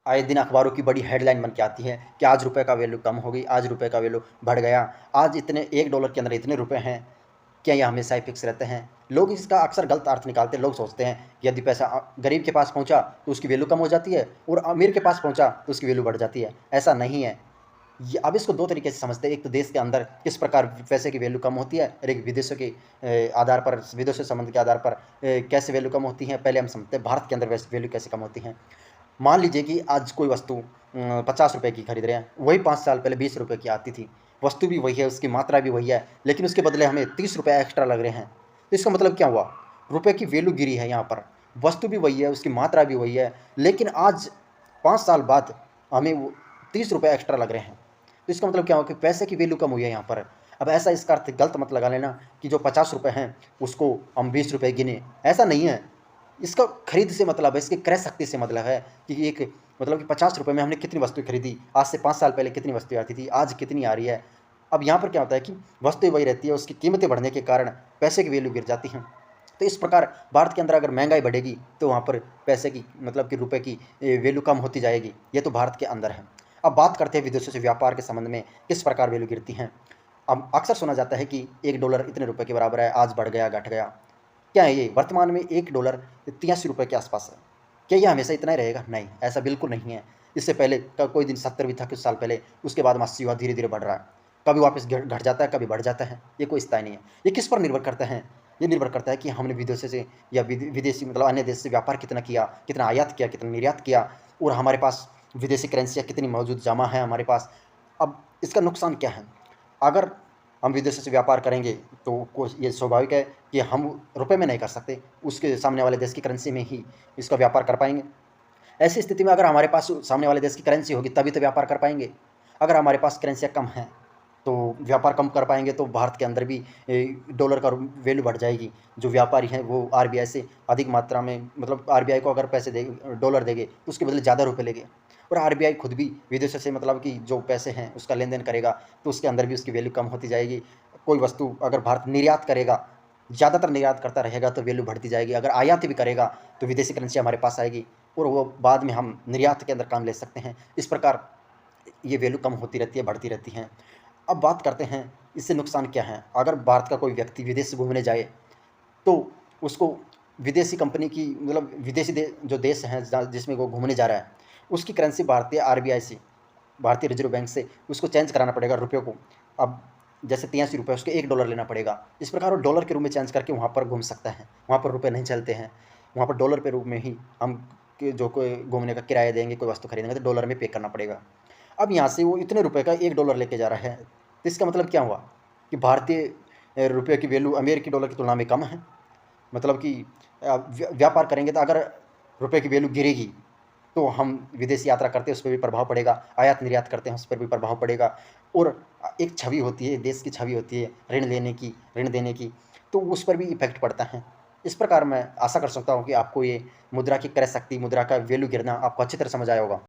आए दिन अखबारों की बड़ी हेडलाइन बन के आती है कि आज रुपए का वैल्यू कम हो गई, आज रुपए का वैल्यू बढ़ गया, आज इतने $1 के अंदर इतने रुपए हैं। क्या ये हमेशा ही फिक्स रहते हैं? लोग इसका अक्सर गलत अर्थ निकालते हैं। लोग सोचते हैं कि यदि पैसा गरीब के पास पहुंचा तो उसकी वैल्यू कम हो जाती है और अमीर के पास पहुंचा तो उसकी वैल्यू बढ़ जाती है। ऐसा नहीं है। ये अब इसको दो तरीके से समझते हैं। एक तो देश के अंदर किस प्रकार पैसे की वैल्यू कम होती है और एक विदेशों के आधार पर, विदेशों संबंध के आधार पर कैसे वैल्यू कम होती है। पहले हम समझते हैं भारत के अंदर वैल्यू कैसे कम होती है। मान लीजिए कि आज कोई वस्तु 50 रुपए की खरीद रहे हैं, वही 5 साल पहले 20 रुपए की आती थी। वस्तु भी वही है, उसकी मात्रा भी वही है, लेकिन उसके बदले हमें 30 रुपए एक्स्ट्रा लग रहे हैं। तो इसका मतलब क्या हुआ? रुपए की वैल्यू गिरी है यहाँ पर। वस्तु भी वही है, उसकी मात्रा भी वही है, लेकिन आज 5 साल बाद हमें वो 30 रुपए एक्स्ट्रा लग रहे हैं। तो इसका मतलब क्या हुआ कि पैसे की वैल्यू कम हुई है यहाँ पर। अब ऐसा इसका अर्थ गलत मत लगा लेना कि जो 50 रुपए हैं उसको हम 20 रुपए गिने। ऐसा नहीं है। इसका खरीद से मतलब है, इसकी क्रय शक्ति से मतलब है कि एक मतलब कि 50 रुपए में हमने कितनी वस्तुएं खरीदी, आज से 5 साल पहले कितनी वस्तुएं आती थी, आज कितनी आ रही है। अब यहाँ पर क्या होता है कि वस्तुएं वही रहती है, उसकी कीमतें बढ़ने के कारण पैसे की वैल्यू गिर जाती हैं। तो इस प्रकार भारत के अंदर अगर महंगाई बढ़ेगी तो वहाँ पर पैसे की मतलब कि रुपए की वैल्यू कम होती जाएगी। ये तो भारत के अंदर है। अब बात करते हैं विदेशों से व्यापार के संबंध में किस प्रकार वैल्यू गिरती हैं। अब अक्सर सुना जाता है कि $1 इतने रुपए के बराबर है, आज बढ़ गया, घट गया। क्या है ये? वर्तमान में $1 83 रुपए के आसपास है। क्या ये हमेशा इतना ही रहेगा? नहीं, ऐसा बिल्कुल नहीं है। इससे पहले का कोई दिन 70 भी था कुछ साल पहले, उसके बाद में 80 हुआ, धीरे-धीरे बढ़ रहा है। कभी वापस घट जाता है, कभी बढ़ जाता है। ये कोई स्थायी नहीं है। ये किस पर निर्भर करता है? ये निर्भर करता है कि हमने विदेशों से या विदेशी मतलब अन्य देश से व्यापार कितना किया, कितना आयात किया, कितना निर्यात किया और हमारे पास विदेशी करेंसियाँ कितनी मौजूद जमा है हमारे पास। अब इसका नुकसान क्या है? अगर हम विदेशों से व्यापार करेंगे तो कोई ये स्वाभाविक है कि हम रुपए में नहीं कर सकते, उसके सामने वाले देश की करेंसी में ही इसका व्यापार कर पाएँगे। ऐसी स्थिति में अगर हमारे पास सामने वाले देश की करेंसी होगी तभी तो व्यापार कर पाएँगे। अगर हमारे पास करेंसियाँ कम हैं, तो व्यापार कम कर पाएँगे तो भारत के अंदर भी डॉलर का वैल्यू बढ़ जाएगी। जो व्यापारी हैं वो आरबीआई से अधिक मात्रा में मतलब आरबीआई को अगर पैसे देंगे, डॉलर देंगे तो उसके बदले ज़्यादा रुपए लेंगे। और आरबीआई खुद भी विदेशों से मतलब कि जो पैसे हैं उसका लेन-देन करेगा, तो उसके अंदर भी उसकी वैल्यू कम होती जाएगी। कोई वस्तु अगर भारत निर्यात करेगा, ज़्यादातर निर्यात करता रहेगा तो वैल्यू बढ़ती जाएगी। अगर आयात भी करेगा तो विदेशी करेंसी हमारे पास आएगी और वो बाद में हम निर्यात के अंदर काम ले सकते हैं। इस प्रकार ये वैल्यू कम होती रहती है, बढ़ती रहती हैं। अब बात करते हैं इससे नुकसान क्या है? अगर भारत का कोई व्यक्ति विदेश घूमने जाए तो उसको विदेशी कंपनी की मतलब विदेशी जो देश हैं जिसमें वो घूमने जा रहा है, उसकी करेंसी भारतीय आरबीआई से, भारतीय रिज़र्व बैंक से उसको चेंज कराना पड़ेगा रुपयों को। अब जैसे ₹83 उसको $1 लेना पड़ेगा। इस प्रकार वो डॉलर के रूप में चेंज करके वहाँ पर घूम सकता है। वहाँ पर रुपए नहीं चलते हैं। वहाँ पर डॉलर के रूप में ही हम जो कोई घूमने का किराया देंगे, कोई वस्तु खरीदेंगे तो डॉलर में पे करना पड़ेगा। अब यहाँ से वो इतने रुपए का $1 लेके जा रहा है, तो इसका मतलब क्या हुआ कि भारतीय रुपये की वैल्यू अमेरिकी डॉलर की तुलना में कम है। मतलब कि व्यापार करेंगे तो अगर रुपए की वैल्यू गिरेगी तो हम विदेश यात्रा करते हैं उस पर भी प्रभाव पड़ेगा, आयात निर्यात करते हैं उस पर भी प्रभाव पड़ेगा। और एक छवि होती है, देश की छवि होती है ऋण लेने की, ऋण देने की, तो उस पर भी इफ़ेक्ट पड़ता है। इस प्रकार मैं आशा कर सकता हूँ कि आपको ये मुद्रा की क्रय शक्ति, मुद्रा का वैल्यू गिरना आपको अच्छी तरह समझ आया होगा।